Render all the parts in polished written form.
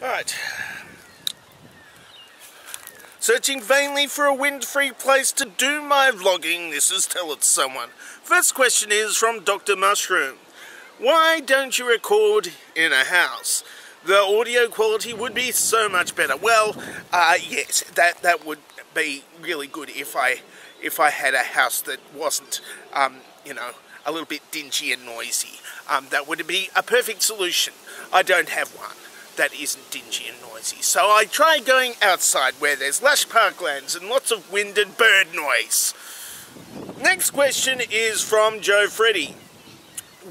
Alright. Searching vainly for a wind-free place to do my vlogging. This is Tell It Someone. First question is from Dr. Mushroom. Why don't you record in a house? The audio quality would be so much better. Well, yes, that would be really good if I had a house that wasn't, you know, a little bit dingy and noisy. That would be a perfect solution. I don't have one that isn't dingy and noisy. So I try going outside where there's lush parklands and lots of wind and bird noise. Next question is from Joe Freddy.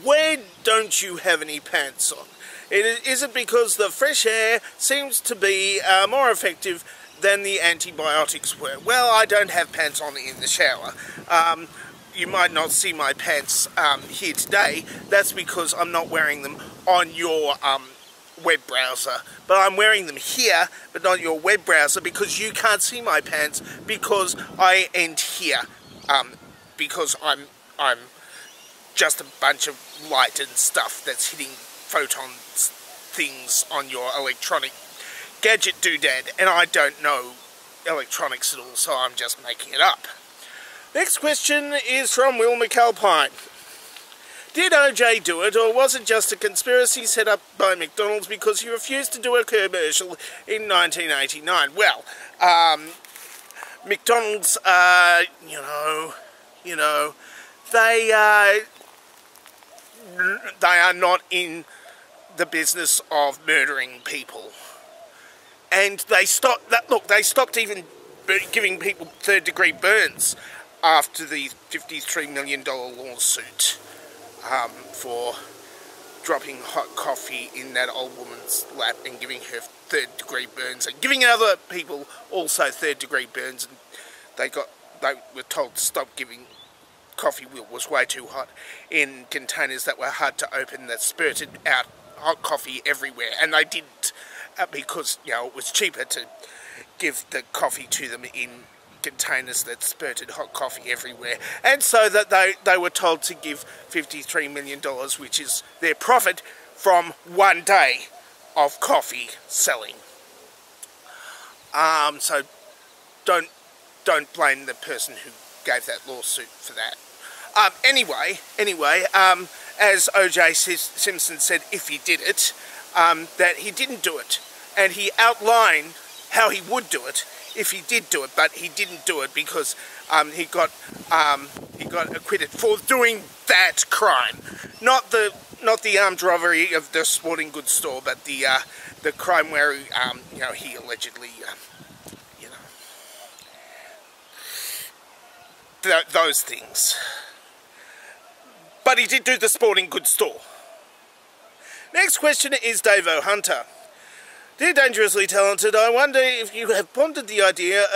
Where don't you have any pants on? Is it because the fresh air seems to be more effective than the antibiotics were? Well, I don't have pants on in the shower. You might not see my pants here today. That's because I'm not wearing them on your web browser. But I'm wearing them here, but not your web browser, because you can't see my pants because I end here. Because I'm just a bunch of light and stuff that's hitting photon things on your electronic gadget doodad, and I don't know electronics at all, so I'm just making it up. Next question is from Will McAlpine. Did OJ do it, or was it just a conspiracy set up by McDonald's because he refused to do a commercial in 1989? Well, McDonald's, you know, they are not in the business of murdering people, and they stopped that. Look, they stopped even giving people third-degree burns after the $53 million lawsuit for dropping hot coffee in that old woman's lap and giving her third-degree burns, and giving other people also third-degree burns. And they were told to stop giving coffee was way too hot in containers that were hard to open, that spurted out hot coffee everywhere, and they didn't because, you know, it was cheaper to give the coffee to them in containers that spurted hot coffee everywhere, and so that they were told to give $53 million, which is their profit from one day of coffee selling. So don't blame the person who gave that lawsuit for that. Anyway, as O.J. Simpson said, if he did it, that he didn't do it, and he outlined how he would do it if he did do it, but he didn't do it because he got acquitted for doing that crime, not the armed robbery of the sporting goods store, but the crime where he allegedly those things. But he did do the sporting goods store. Next question is Dave O'Hunter. Dear Dangerously Talented, I wonder if you have pondered the idea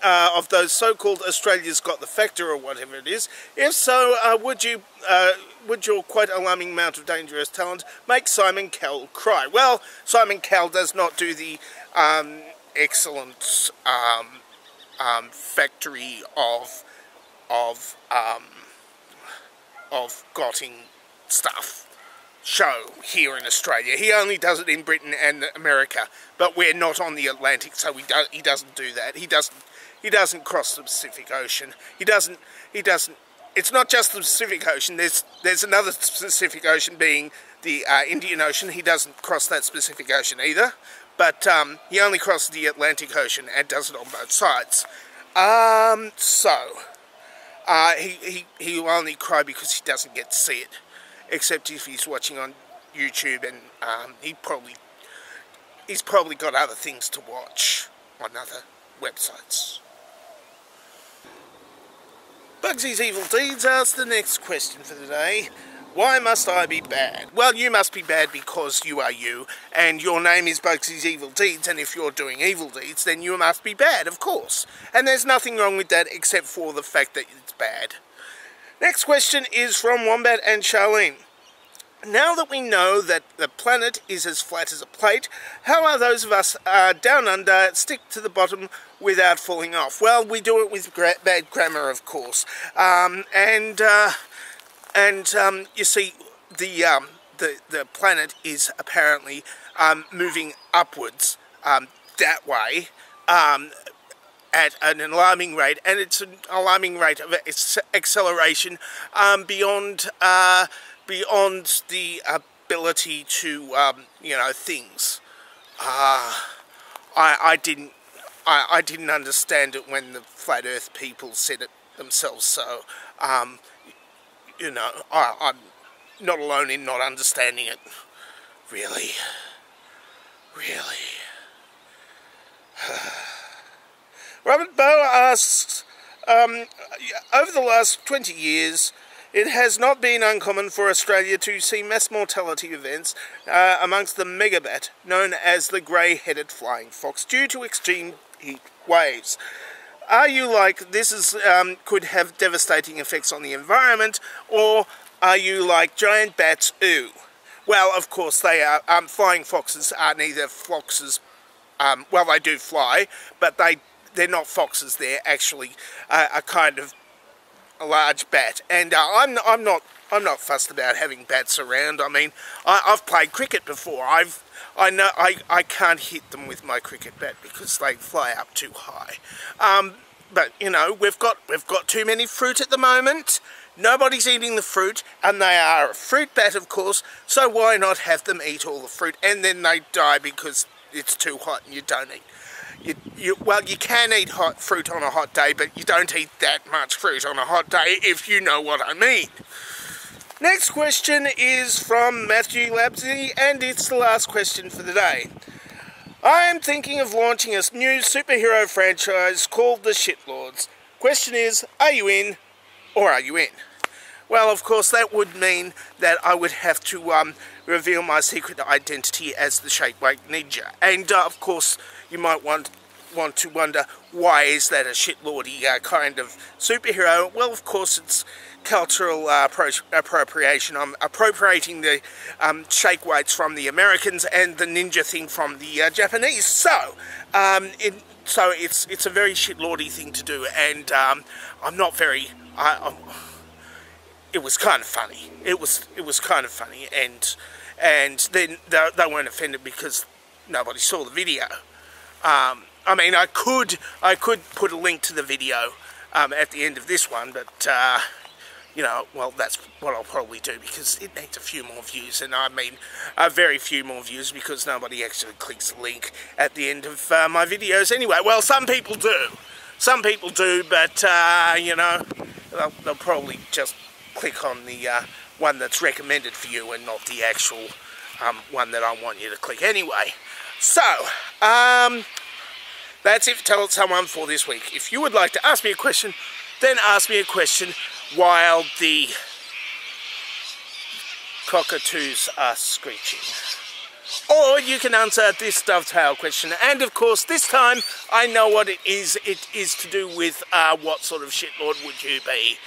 of those so-called Australia's Got the Factor or whatever it is. If so, would your quite alarming amount of dangerous talent make Simon Cowell cry? Well, Simon Cowell does not do the excellent factory of gotting stuff show here in Australia. He only does it in Britain and America, but we're not on the Atlantic, so he doesn't do that. He doesn't cross the Pacific Ocean. He doesn't. It's not just the Pacific Ocean. There's another Pacific Ocean, being the Indian Ocean. He doesn't cross that Pacific Ocean either, but he only crosses the Atlantic Ocean and does it on both sides. He'll only cry because he doesn't get to see it, except if he's watching on YouTube, and he's probably got other things to watch on other websites. Bugsy's Evil Deeds asks the next question for the day. Why must I be bad? Well, you must be bad because you are you, and your name is Bugsy's Evil Deeds, and if you're doing evil deeds, then you must be bad, of course. And there's nothing wrong with that except for the fact that it's bad. Next question is from Wombat and Charlene. Now that we know that the planet is as flat as a plate, how are those of us down under stick to the bottom without falling off? Well, we do it with bad grammar, of course. You see, the the planet is apparently moving upwards that way at an alarming rate, and it's an alarming rate of acceleration beyond the ability to things. I didn't understand it when the flat Earth people said it themselves. So I'm not alone in not understanding it. Really. Robert Bow asks, over the last 20 years, it has not been uncommon for Australia to see mass mortality events amongst the megabat, known as the grey-headed flying fox, due to extreme heat waves. Are you like this could have devastating effects on the environment, or are you like giant bats? Ooh. Well, of course they are. Flying foxes are neither foxes. Well, they do fly, but they're not foxes. They're actually a kind of a large bat, and I'm not fussed about having bats around. I mean, I've played cricket before. I know I can't hit them with my cricket bat because they fly up too high. But we've got too many fruit at the moment. Nobody's eating the fruit, and they are a fruit bat, of course. So why not have them eat all the fruit, and then they die because it's too hot and you don't eat. Well, you can eat hot fruit on a hot day, but you don't eat that much fruit on a hot day, if you know what I mean. Next question is from Matthew Labsy, and it's the last question for the day. I am thinking of launching a new superhero franchise called The Shitlords. Question is, are you in, or are you in? Well, of course, that would mean that I would have to reveal my secret identity as the Shake Weight Ninja. And, of course, you might want to wonder, why is that a shitlordy kind of superhero? Well, of course, it's cultural appropriation. I'm appropriating the shake weights from the Americans and the ninja thing from the Japanese. So, it's a very shitlordy thing to do, and I'm not very... it was kind of funny. It was kind of funny, and then they weren't offended because nobody saw the video. I mean, I could put a link to the video at the end of this one, but well, that's what I'll probably do because it needs a few more views, and I mean very few more views because nobody actually clicks the link at the end of my videos anyway. Well, some people do, but they'll probably just click on the one that's recommended for you and not the actual one that I want you to click anyway. So, that's it for Tell It Someone for this week. If you would like to ask me a question, then ask me a question while the cockatoos are screeching. Or you can answer this dovetail question. And of course, this time, I know what it is. It is to do with what sort of shitlord would you be?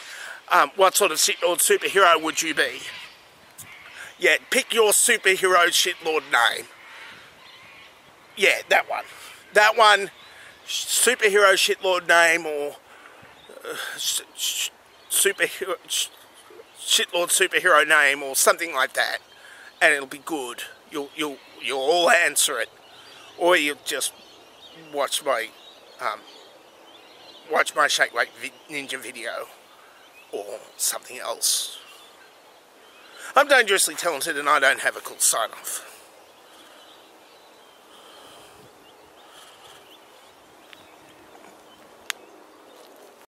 What sort of shitlord superhero would you be? Yeah, pick your superhero shitlord name. Yeah, that one. That one, superhero shitlord name, or shitlord superhero name, or something like that, and it'll be good. You'll all answer it, or you'll just watch my Shake Weight Ninja video, or something else. I'm dangerously talented, and I don't have a cool sign-off.